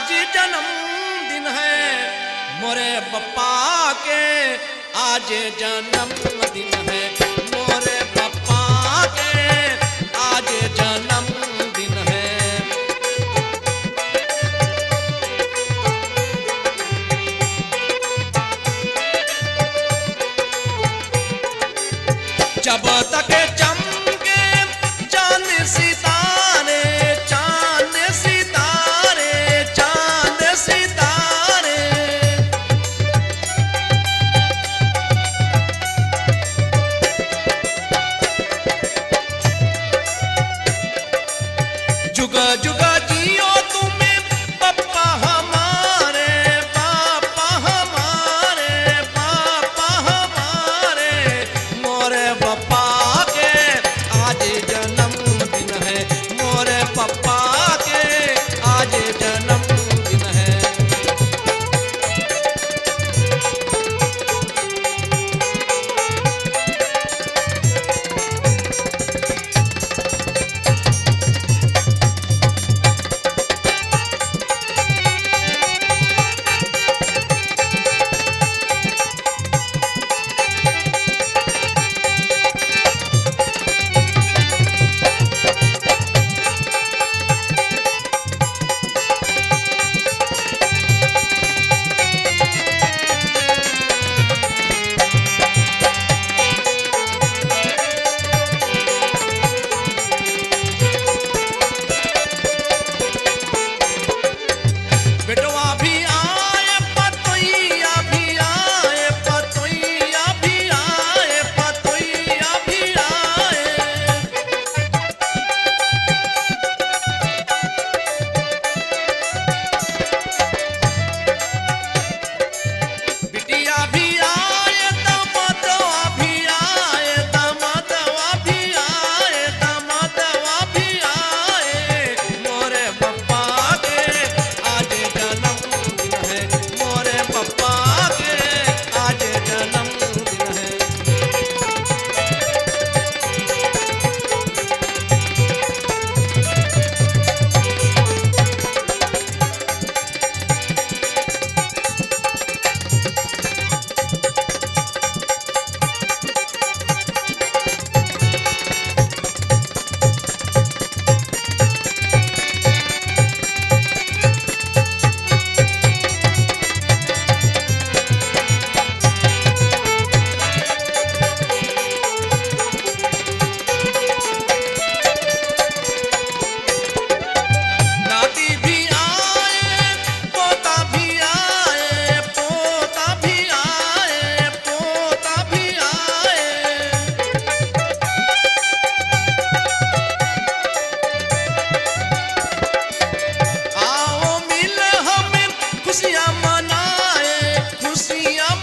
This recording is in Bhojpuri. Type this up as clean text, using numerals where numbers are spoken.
आज जन्मदिन है मोरे पप्पा के, आज जन्मदिन है मोरे पप्पा के, आज जन्मदिन है। जब तक चमके चांद सितारे, चांद सितारे, चांद सितारे, जुगा जुगा जियो तुम्हें पप्पा हमारे, पापा हमारे, पापा हमारे, मोरे पप्पा के आज जन्मदिन है, मोरे पप्पा के आज जन्मदिन है। बेटवा भी आए, पतोइया भी आए, पतोइया भी आए, पतोइया भी आए। बिटिया भी आए, दामादवा भी आए, दामादवा भी आए, दामादवा भी आए, मोरे पप्पा के आज जन्मदिन है, मोरे पप्पा के आज जन्मदिन है। नाती भी आए, पोता भी आए, पोता भी आए, पोता भी आए। आओ मिल हमें खुशियाँ मनाए, खुशियाँ